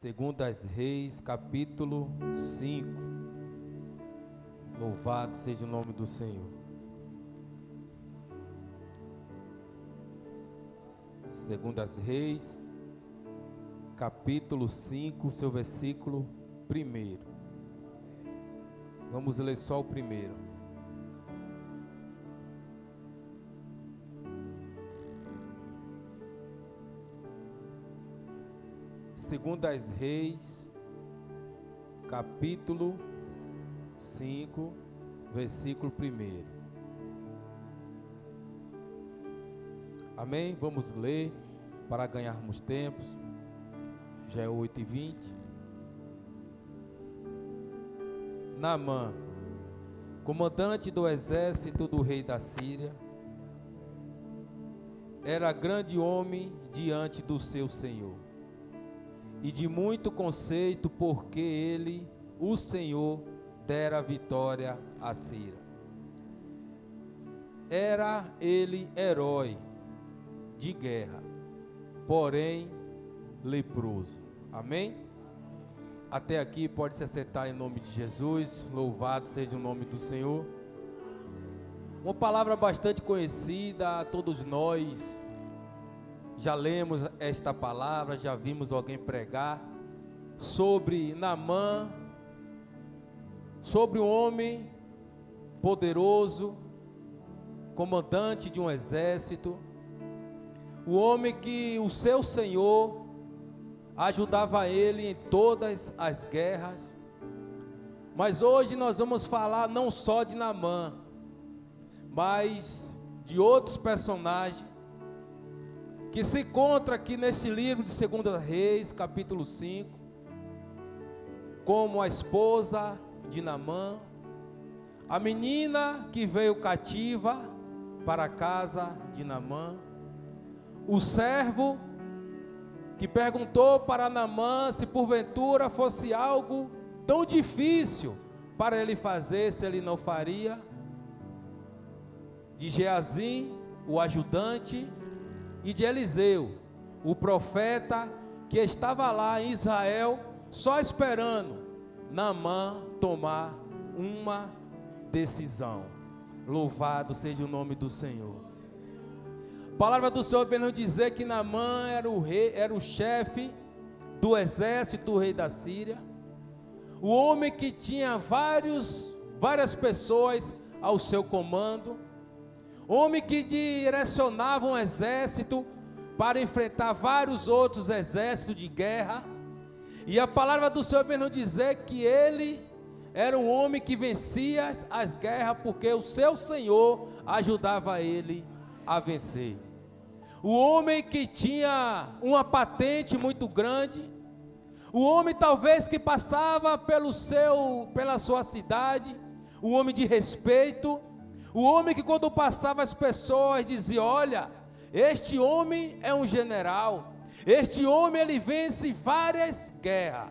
Segundas Reis, capítulo 5. Louvado seja o nome do Senhor. Segundas Reis, capítulo 5, seu versículo 1. Vamos ler só o primeiro. Segundas Reis, capítulo 5, versículo 1. Amém? Vamos ler para ganharmos tempos. Já é 8h20. Naamã, comandante do exército do rei da Síria, era grande homem diante do seu senhor, e de muito conceito, porque ele, o Senhor, dera vitória à Síria. Era ele herói de guerra, porém leproso. Amém? Até aqui pode se acertar em nome de Jesus. Louvado seja o nome do Senhor. Uma palavra bastante conhecida a todos nós. Já lemos esta palavra, já vimos alguém pregar sobre Naamã, sobre um homem poderoso, comandante de um exército, o homem que o seu Senhor ajudava ele em todas as guerras. Mas hoje nós vamos falar não só de Naamã, mas de outros personagens que se encontra aqui neste livro de 2 Reis, capítulo 5, como a esposa de Naamã, a menina que veio cativa para a casa de Naamã, o servo que perguntou para Naamã se porventura fosse algo tão difícil para ele fazer, se ele não faria, de Geazim, o ajudante, e de Eliseu, o profeta que estava lá em Israel, só esperando Naamã tomar uma decisão. Louvado seja o nome do Senhor. A palavra do Senhor vem nos dizer que Naamã era o rei, era o chefe do exército do rei da Síria, o homem que tinha várias pessoas ao seu comando, homem que direcionava um exército para enfrentar vários outros exércitos de guerra. E a palavra do Senhor vem nos dizer que ele era um homem que vencia as guerras, porque o seu Senhor ajudava ele a vencer. O homem que tinha uma patente muito grande, o homem talvez que passava pela sua cidade, um homem de respeito, o homem que quando passava as pessoas diziam: olha, este homem é um general, este homem ele vence várias guerras.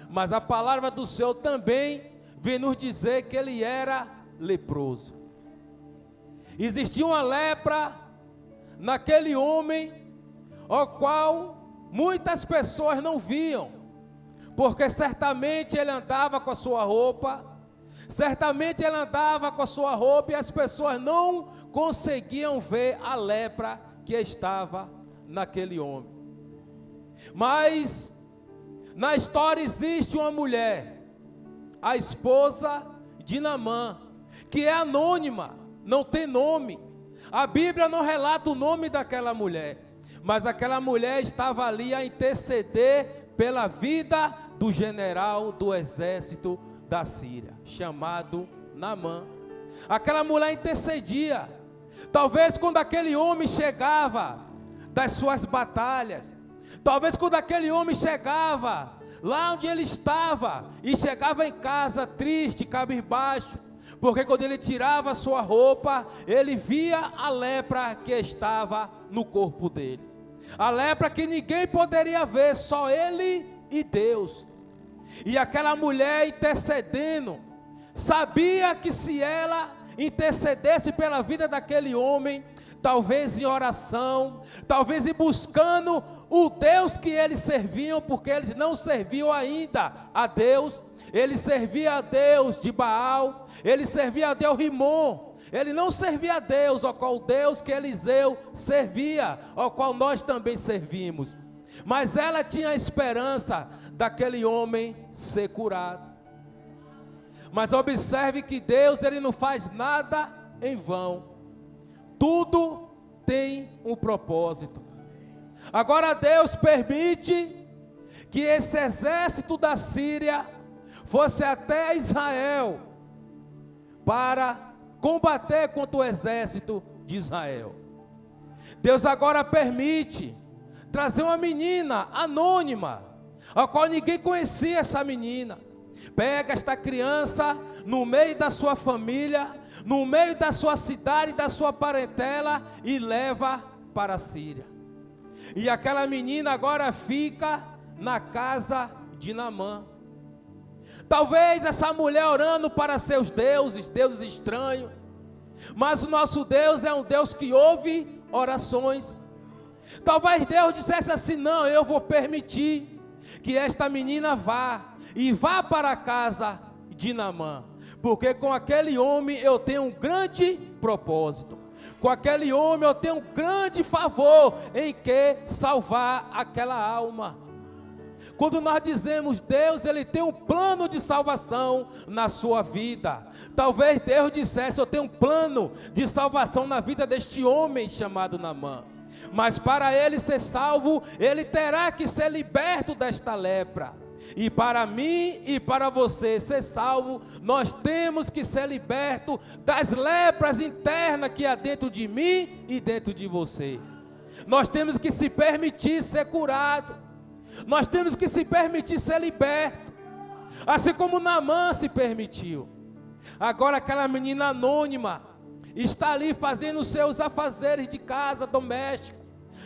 Mas a palavra do Senhor também vem nos dizer que ele era leproso. Existia uma lepra naquele homem, ao qual muitas pessoas não viam, porque certamente ele andava com a sua roupa, certamente ele andava com a sua roupa e as pessoas não conseguiam ver a lepra que estava naquele homem. Mas na história existe uma mulher, a esposa de Naamã, que é anônima, não tem nome. A Bíblia não relata o nome daquela mulher, mas aquela mulher estava ali a interceder pela vida do general do exército da Síria, chamado Naamã. Aquela mulher intercedia. Talvez quando aquele homem chegava das suas batalhas, talvez quando aquele homem chegava lá onde ele estava, e chegava em casa triste, cabisbaixo, porque quando ele tirava a sua roupa, ele via a lepra que estava no corpo dele, a lepra que ninguém poderia ver, só ele e Deus. E aquela mulher intercedendo, sabia que se ela intercedesse pela vida daquele homem, talvez em oração, talvez em buscando o Deus que eles serviam, porque eles não serviam ainda a Deus, eles serviam a Deus de Baal, eles serviam a Deus Rimon, ele não servia a Deus, ao qual Deus que Eliseu servia, ao qual nós também servimos. Mas ela tinha a esperança daquele homem ser curado. Mas observe que Deus, ele não faz nada em vão. Tudo tem um propósito. Agora Deus permite que esse exército da Síria fosse até Israel para combater contra o exército de Israel. Deus agora permite trazer uma menina anônima, a qual ninguém conhecia essa menina. Pega esta criança no meio da sua família, no meio da sua cidade, da sua parentela, e leva para a Síria. E aquela menina agora fica na casa de Naamã. Talvez essa mulher orando para seus deuses, deuses estranhos, mas o nosso Deus é um Deus que ouve orações. Talvez Deus dissesse assim: não, eu vou permitir que esta menina vá para a casa de Naamã, porque com aquele homem eu tenho um grande propósito, com aquele homem eu tenho um grande favor em que salvar aquela alma. Quando nós dizemos Deus, ele tem um plano de salvação na sua vida. Talvez Deus dissesse: eu tenho um plano de salvação na vida deste homem chamado Naamã. Mas para ele ser salvo, ele terá que ser liberto desta lepra. E para mim e para você ser salvo, nós temos que ser libertos das lepras internas que há dentro de mim e dentro de você. Nós temos que se permitir ser curado. Nós temos que se permitir ser liberto, assim como Naamã se permitiu. Agora aquela menina anônima está ali fazendo os seus afazeres de casa, doméstico,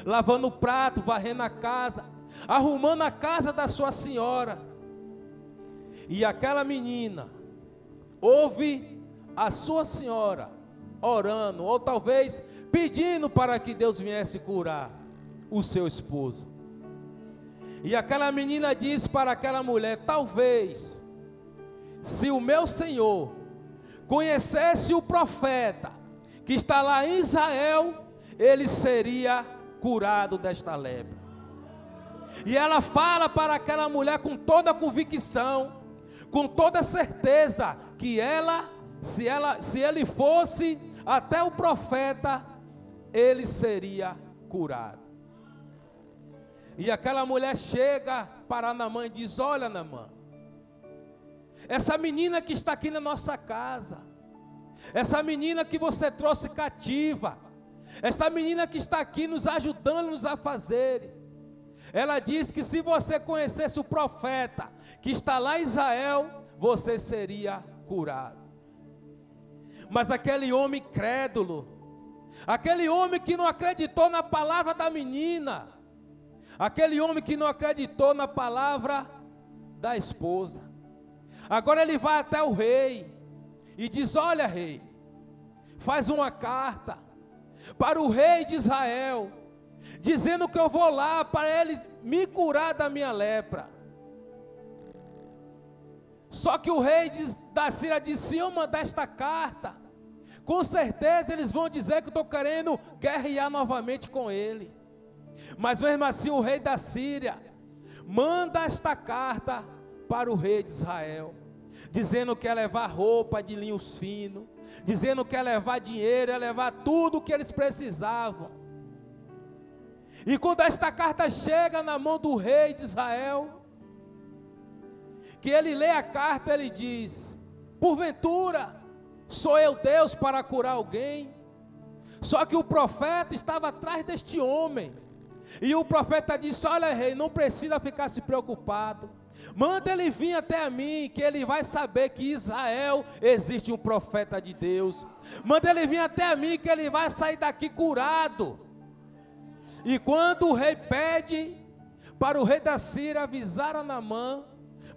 lavando o prato, varrendo a casa, arrumando a casa da sua senhora. E aquela menina ouve a sua senhora orando, ou talvez pedindo para que Deus viesse curar o seu esposo. E aquela menina diz para aquela mulher: talvez, se o meu Senhor conhecesse o profeta que está lá em Israel, ele seria curado desta lepra. E ela fala para aquela mulher com toda a convicção, com toda a certeza, que se ele fosse até o profeta, ele seria curado. E aquela mulher chega para Naamã e diz: olha, Naamã, essa menina que está aqui na nossa casa, essa menina que você trouxe cativa, essa menina que está aqui nos ajudando-nos a fazer, ela diz que se você conhecesse o profeta que está lá em Israel, você seria curado. Mas aquele homem crédulo, aquele homem que não acreditou na palavra da menina, aquele homem que não acreditou na palavra da esposa, agora ele vai até o rei e diz: olha, rei, faz uma carta para o rei de Israel, dizendo que eu vou lá para ele me curar da minha lepra. Só que o rei da Síria disse: se eu mandar esta carta, com certeza eles vão dizer que eu estou querendo guerrear novamente com ele. Mas mesmo assim o rei da Síria manda esta carta para o rei de Israel, dizendo que ia levar roupa de linhos finos, dizendo que ia levar dinheiro, ia levar tudo o que eles precisavam. E quando esta carta chega na mão do rei de Israel, que ele lê a carta, ele diz: porventura sou eu Deus para curar alguém? Só que o profeta estava atrás deste homem, e o profeta disse: olha, rei, não precisa ficar se preocupado, manda ele vir até a mim, que ele vai saber que em Israel existe um profeta de Deus. Manda ele vir até a mim, que ele vai sair daqui curado. E quando o rei pede para o rei da Síria avisar a Naamã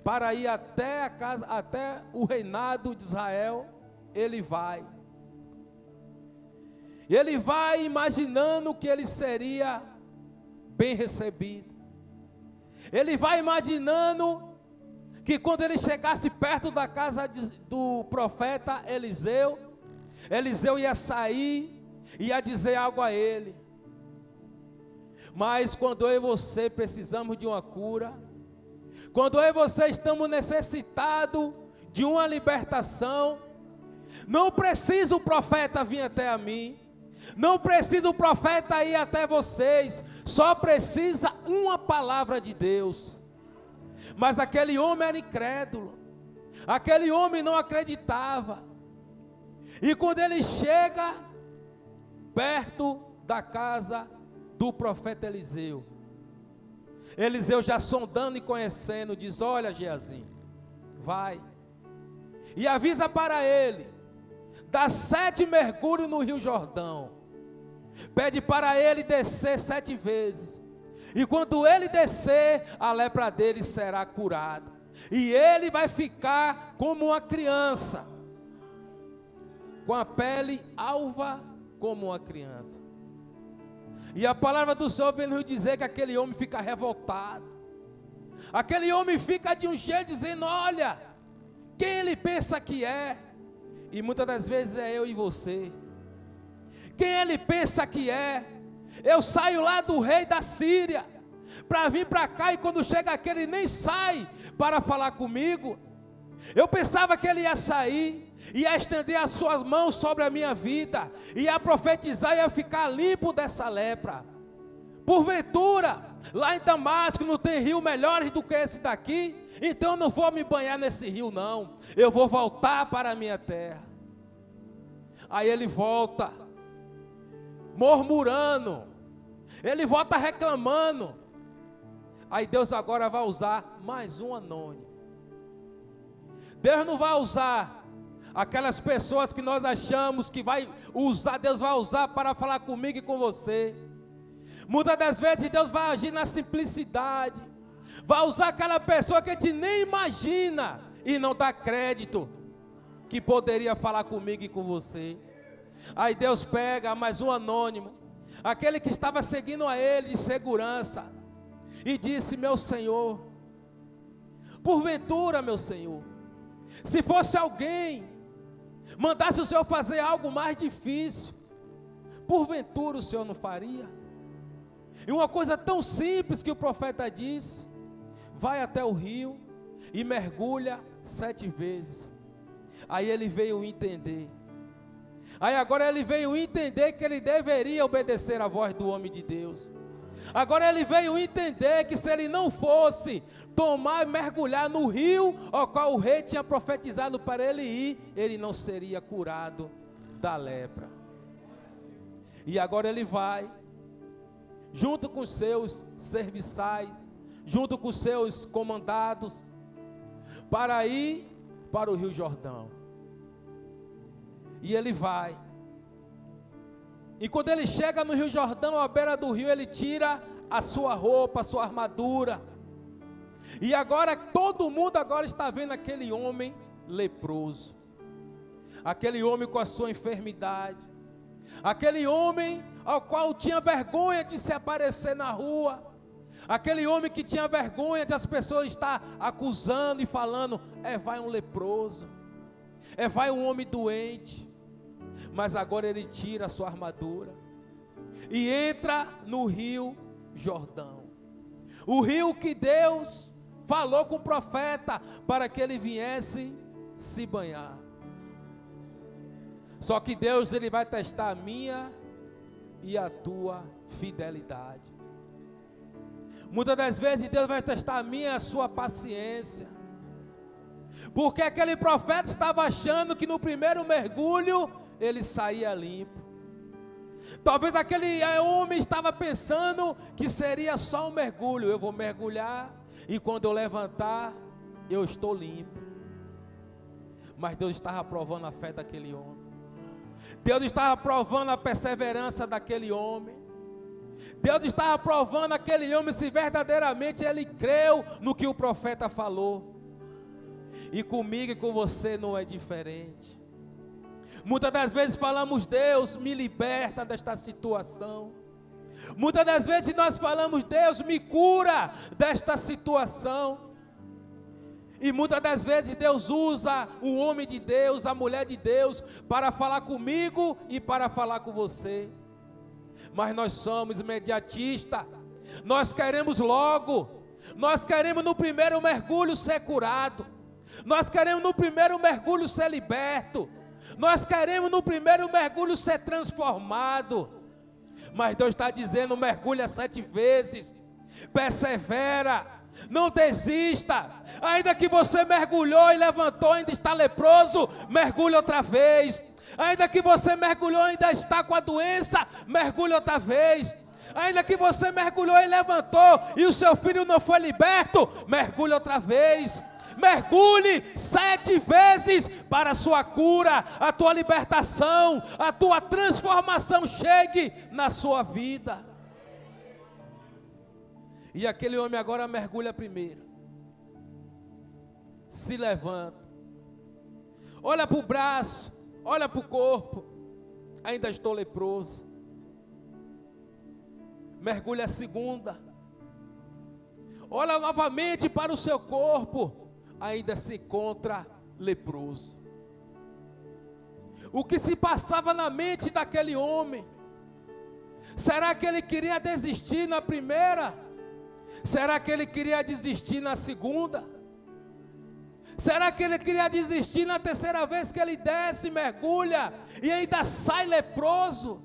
para ir até a casa, até o reinado de Israel, ele vai. Ele vai imaginando que ele seria bem recebido. Ele vai imaginando que quando ele chegasse perto da casa do profeta Eliseu, Eliseu ia sair, ia dizer algo a ele. Mas quando eu e você precisamos de uma cura, quando eu e você estamos necessitados de uma libertação, não precisa o profeta vir até a mim, não precisa o profeta ir até vocês, só precisa uma palavra de Deus. Mas aquele homem era incrédulo, aquele homem não acreditava, e quando ele chega perto da casa do profeta Eliseu, Eliseu já sondando e conhecendo, diz: olha, Geazi, vai, e avisa para ele, dá 7 mergulhos no Rio Jordão, pede para ele descer 7 vezes, e quando ele descer, a lepra dele será curada, e ele vai ficar como uma criança, com a pele alva como uma criança. E a palavra do Senhor vem nos dizer que aquele homem fica revoltado, aquele homem fica de um jeito dizendo: olha, quem ele pensa que é? E muitas das vezes é eu e você. Quem ele pensa que é? Eu saio lá do rei da Síria para vir para cá, e quando chega aqui ele nem sai para falar comigo. Eu pensava que ele ia sair, ia estender as suas mãos sobre a minha vida, ia profetizar, ia ficar limpo dessa lepra. Porventura, lá em Damasco não tem rio melhores do que esse daqui? Então eu não vou me banhar nesse rio não, eu vou voltar para a minha terra. Aí ele volta murmurando, ele volta reclamando. Aí Deus agora vai usar mais um anônimo. Deus não vai usar aquelas pessoas que nós achamos que vai usar, Deus vai usar para falar comigo e com você. Muitas das vezes Deus vai agir na simplicidade, vai usar aquela pessoa que a gente nem imagina e não dá crédito que poderia falar comigo e com você. Aí Deus pega mais um anônimo, aquele que estava seguindo a ele de segurança, e disse: meu Senhor, porventura, meu Senhor, se fosse alguém, mandasse o Senhor fazer algo mais difícil, porventura o Senhor não faria? E uma coisa tão simples que o profeta disse: vai até o rio e mergulha 7 vezes. Aí ele veio entender. Aí agora ele veio entender que ele deveria obedecer a voz do homem de Deus. Agora ele veio entender que se ele não fosse tomar e mergulhar no rio ao qual o rei tinha profetizado para ele ir, ele não seria curado da lepra. E agora ele vai, junto com os seus serviçais, junto com os seus comandados, para ir para o Rio Jordão. E ele vai. E quando ele chega no Rio Jordão, à beira do rio, ele tira a sua roupa, a sua armadura. E agora todo mundo agora está vendo aquele homem leproso, aquele homem com a sua enfermidade, aquele homem ao qual tinha vergonha de se aparecer na rua, aquele homem que tinha vergonha de as pessoas estar acusando e falando: vai um leproso, vai um homem doente. Mas agora ele tira a sua armadura e entra no Rio Jordão, o rio que Deus falou com o profeta para que ele viesse se banhar. Só que Deus, ele vai testar a minha e a tua fidelidade. Muitas das vezes Deus vai testar a minha e a sua paciência, porque aquele profeta estava achando que no primeiro mergulho ele saía limpo. Talvez aquele homem estava pensando que seria só um mergulho: eu vou mergulhar e quando eu levantar, eu estou limpo. Mas Deus estava provando a fé daquele homem, Deus estava provando a perseverança daquele homem, Deus estava provando aquele homem se verdadeiramente ele creu no que o profeta falou. E comigo e com você não é diferente. Muitas das vezes falamos: Deus, me liberta desta situação. Muitas das vezes nós falamos: Deus, me cura desta situação. E muitas das vezes Deus usa o homem de Deus, a mulher de Deus, para falar comigo e para falar com você. Mas nós somos imediatistas, nós queremos logo, nós queremos no primeiro mergulho ser curado, nós queremos no primeiro mergulho ser liberto, nós queremos no primeiro mergulho ser transformado. Mas Deus está dizendo: mergulha 7 vezes, persevera, não desista. Ainda que você mergulhou e levantou, ainda está leproso, mergulhe outra vez. Ainda que você mergulhou e ainda está com a doença, mergulhe outra vez. Ainda que você mergulhou e levantou e o seu filho não foi liberto, mergulhe outra vez. Mergulhe 7 vezes para a sua cura, a tua libertação, a tua transformação chegue na sua vida. E aquele homem agora mergulha primeiro, se levanta, olha para o braço, olha para o corpo, ainda estou leproso. Mergulha a segunda, olha novamente para o seu corpo, ainda se encontra leproso. O que se passava na mente daquele homem? Será que ele queria desistir na primeira? Será que ele queria desistir na segunda? Será que ele queria desistir na terceira vez que ele desce, mergulha e ainda sai leproso?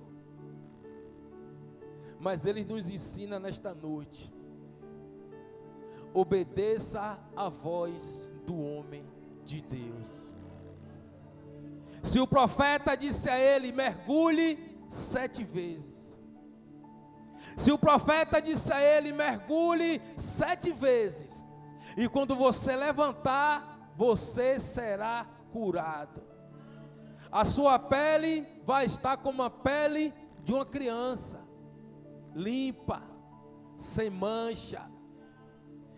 Mas ele nos ensina nesta noite: obedeça à voz do homem de Deus. Se o profeta disse a ele: mergulhe 7 vezes. Se o profeta disse a ele: mergulhe 7 vezes, e quando você levantar, você será curado. A sua pele vai estar como a pele de uma criança, limpa, sem mancha.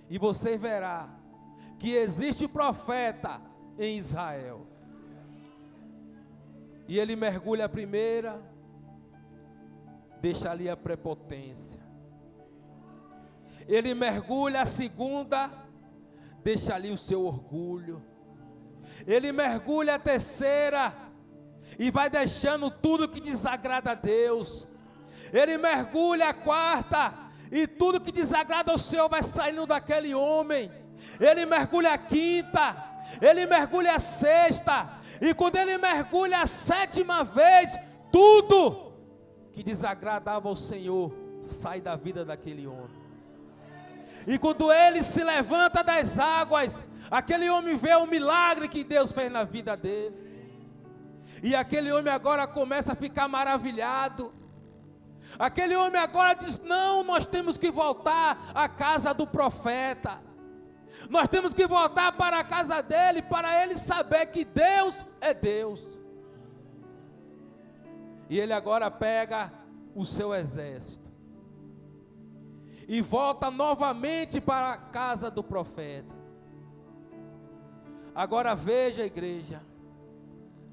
E você verá que existe profeta em Israel. E ele mergulha a primeira, deixa ali a prepotência. Ele mergulha a segunda, deixa ali o seu orgulho. Ele mergulha a terceira e vai deixando tudo que desagrada a Deus. Ele mergulha a quarta e tudo que desagrada ao Senhor vai saindo daquele homem. Ele mergulha a quinta, ele mergulha a sexta, e quando ele mergulha a 7ª vez, tudo que desagradava ao Senhor sai da vida daquele homem. E quando ele se levanta das águas, aquele homem vê o milagre que Deus fez na vida dele. E aquele homem agora começa a ficar maravilhado. Aquele homem agora diz: não, nós temos que voltar à casa do profeta. Nós temos que voltar para a casa dele, para ele saber que Deus é Deus. E ele agora pega o seu exército e volta novamente para a casa do profeta. Agora veja, igreja,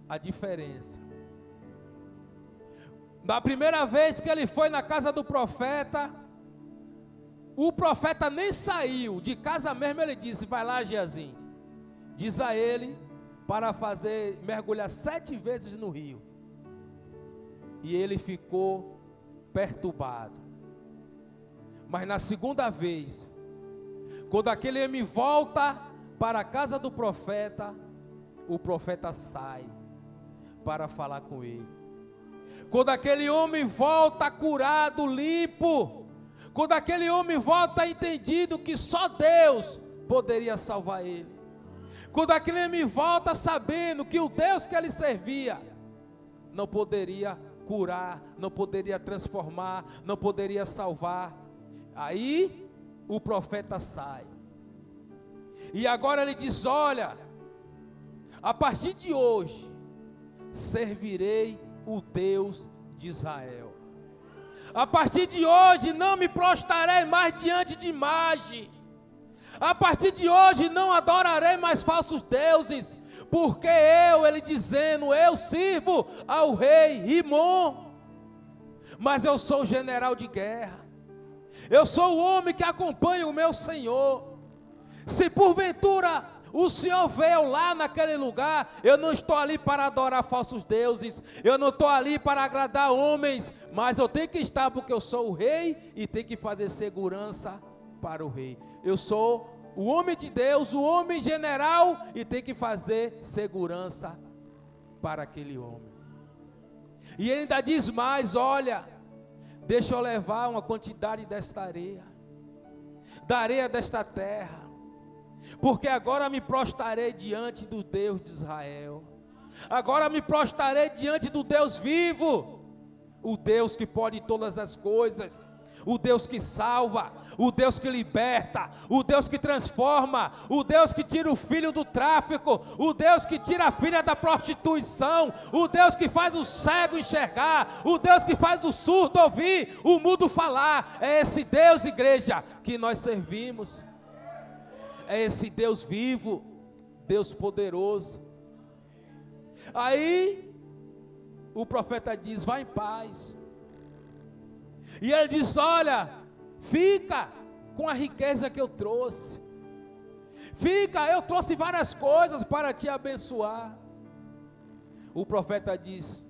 a diferença. Da primeira vez que ele foi na casa do profeta, o profeta nem saiu de casa mesmo. Ele disse: vai lá, Geazi, diz a ele para mergulhar 7 vezes no rio. E ele ficou perturbado. Mas na segunda vez, quando aquele homem volta para a casa do profeta, o profeta sai para falar com ele. Quando aquele homem volta curado, limpo, quando aquele homem volta entendido que só Deus poderia salvar ele, quando aquele homem volta sabendo que o Deus que ele servia não poderia curar, não poderia transformar, não poderia salvar, aí o profeta sai. E agora ele diz: olha, a partir de hoje servirei o Deus de Israel. A partir de hoje não me prostrarei mais diante de imagem. A partir de hoje não adorarei mais falsos deuses, porque ele dizendo: eu sirvo ao rei Rimon. mas eu sou o general de guerra. Eu sou o homem que acompanha o meu Senhor. Se porventura o Senhor veio lá naquele lugar, eu não estou ali para adorar falsos deuses, eu não estou ali para agradar homens, mas eu tenho que estar porque eu sou o rei e tenho que fazer segurança para o rei. Eu sou o homem de Deus, o homem general, e tenho que fazer segurança para aquele homem. E ele ainda diz mais: olha, deixa eu levar uma quantidade desta areia, da areia desta terra, porque agora me prostrarei diante do Deus de Israel, agora me prostrarei diante do Deus vivo, o Deus que pode todas as coisas, o Deus que salva, o Deus que liberta, o Deus que transforma, o Deus que tira o filho do tráfico, o Deus que tira a filha da prostituição, o Deus que faz o cego enxergar, o Deus que faz o surdo ouvir, o mudo falar. É esse Deus, igreja, que nós servimos. É esse Deus vivo, Deus poderoso. Aí o profeta diz: vai em paz. E ele diz: olha, fica com a riqueza que eu trouxe. Fica, eu trouxe várias coisas para te abençoar. O profeta diz: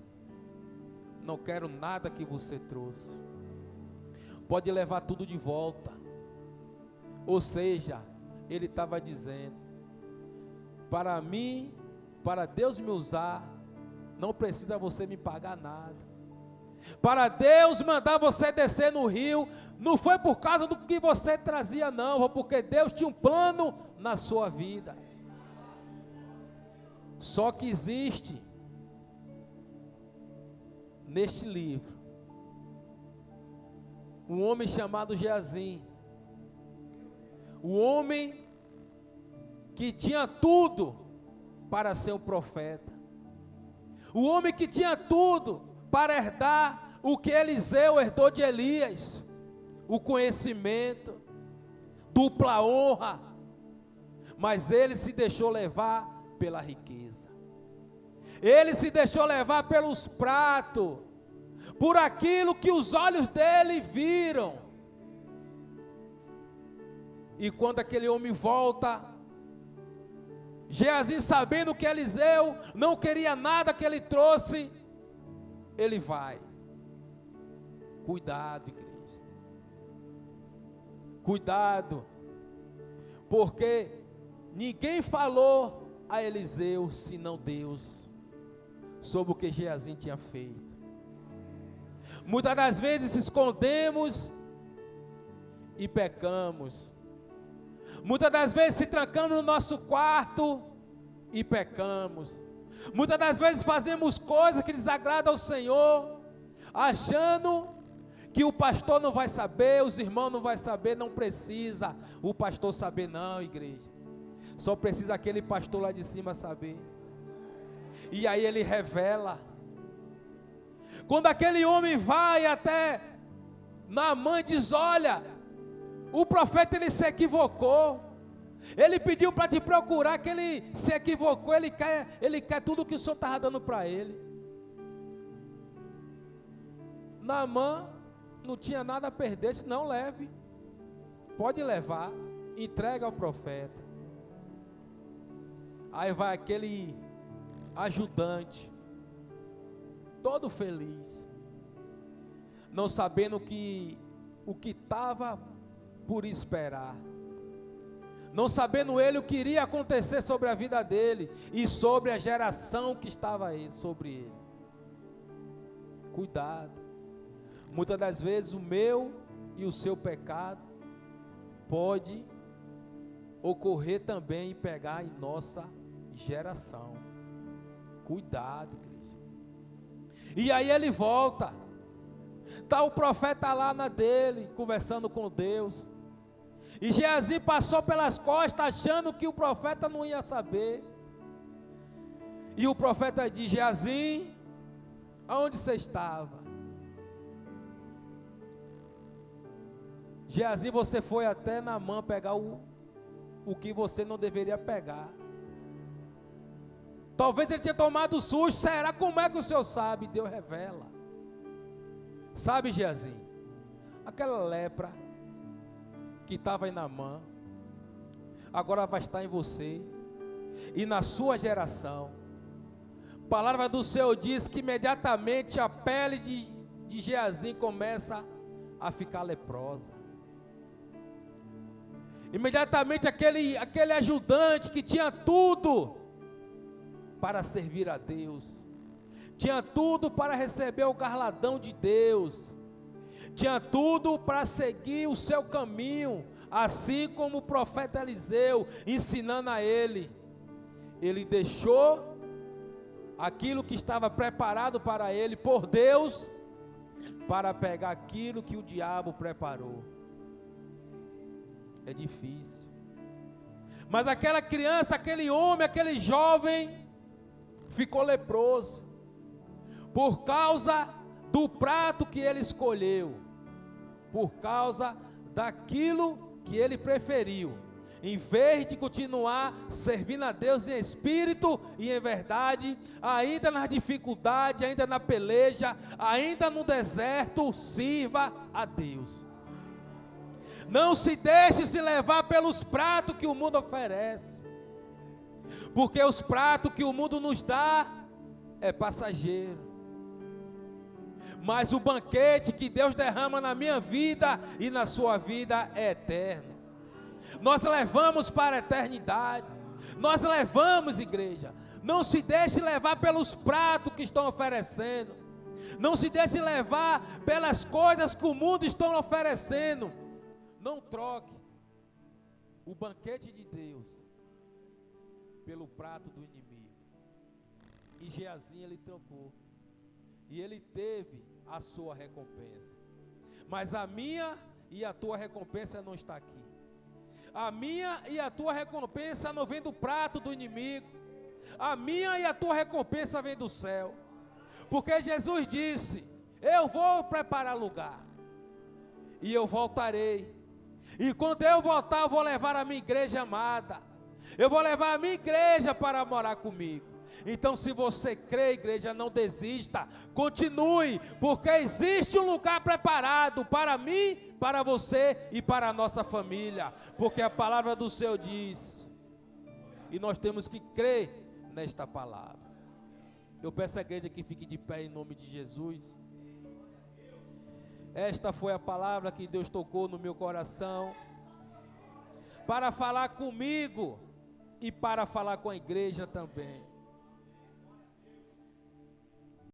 não quero nada que você trouxe. Pode levar tudo de volta. Ou seja, ele estava dizendo: para mim, para Deus me usar, não precisa você me pagar nada. Para Deus mandar você descer no rio, não foi por causa do que você trazia, não, foi porque Deus tinha um plano na sua vida. Só que existe neste livro um homem chamado Geazim, o homem que tinha tudo para ser um profeta, o homem que tinha tudo para herdar o que Eliseu herdou de Elias, o conhecimento, dupla honra, mas ele se deixou levar pela riqueza, ele se deixou levar pelos pratos, por aquilo que os olhos dele viram. E quando aquele homem volta, Geazim, sabendo que Eliseu não queria nada que ele trouxe, ele vai. Cuidado, igreja. Cuidado. Porque ninguém falou a Eliseu, senão Deus, sobre o que Geazim tinha feito. Muitas das vezes escondemos e pecamos. Muitas das vezes se trancamos no nosso quarto e pecamos. Muitas das vezes fazemos coisas que desagradam ao Senhor, achando que o pastor não vai saber, os irmãos não vão saber. Não precisa o pastor saber, não, igreja. Só precisa aquele pastor lá de cima saber. E aí ele revela. Quando aquele homem vai até Naamã e diz: olha, o profeta ele se equivocou. Ele pediu para te procurar, que ele se equivocou, ele quer tudo que o Senhor estava dando para ele. Naamã não tinha nada a perder, disse: não, leve, pode levar, entrega ao profeta. Aí vai aquele ajudante, todo feliz, não sabendo o que estava por esperar, não sabendo ele o que iria acontecer sobre a vida dele e sobre a geração que estava sobre ele. Cuidado. Muitas das vezes o meu e o seu pecado pode ocorrer também e pegar em nossa geração. Cuidado, igreja. E aí ele volta. Está o profeta lá na dele, conversando com Deus. E Geazim passou pelas costas, achando que o profeta não ia saber. E o profeta diz: Geazim, aonde você estava? Geazim, você foi até Naamã pegar o que você não deveria pegar. Talvez ele tenha tomado susto. Será? Como é que o senhor sabe? Deus revela. Sabe, Geazi, aquela lepra que estava em Naamã, agora vai estar em você e na sua geração. A palavra do Senhor diz que imediatamente a pele de Geazi começa a ficar leprosa. Imediatamente aquele ajudante que tinha tudo para servir a Deus, tinha tudo para receber o galardão de Deus, tinha tudo para seguir o seu caminho, assim como o profeta Eliseu ensinando a ele. Ele deixou aquilo que estava preparado para ele por Deus, para pegar aquilo que o diabo preparou. É difícil. Mas aquela criança, aquele homem, aquele jovem ficou leproso por causa do prato que ele escolheu, por causa daquilo que ele preferiu. Em vez de continuar servindo a Deus em espírito e em verdade, ainda nas dificuldades, ainda na peleja, ainda no deserto, sirva a Deus. Não se deixe se levar pelos pratos que o mundo oferece, porque os pratos que o mundo nos dá é passageiro, mas o banquete que Deus derrama na minha vida e na sua vida é eterno. Nós levamos para a eternidade. Nós levamos, igreja. Não se deixe levar pelos pratos que estão oferecendo. Não se deixe levar pelas coisas que o mundo está oferecendo. Não troque o banquete de Deus pelo prato do inimigo. E Geazi ele trocou. E ele teve a sua recompensa. Mas a minha e a tua recompensa não está aqui. A minha e a tua recompensa não vem do prato do inimigo. A minha e a tua recompensa vem do céu. Porque Jesus disse: eu vou preparar lugar e eu voltarei. E quando eu voltar, eu vou levar a minha igreja amada. Eu vou levar a minha igreja para morar comigo. Então, se você crê, igreja, não desista, continue, porque existe um lugar preparado para mim, para você e para a nossa família, porque a palavra do Senhor diz, e nós temos que crer nesta palavra. Eu peço à igreja que fique de pé em nome de Jesus. Esta foi a palavra que Deus tocou no meu coração, para falar comigo e para falar com a igreja também.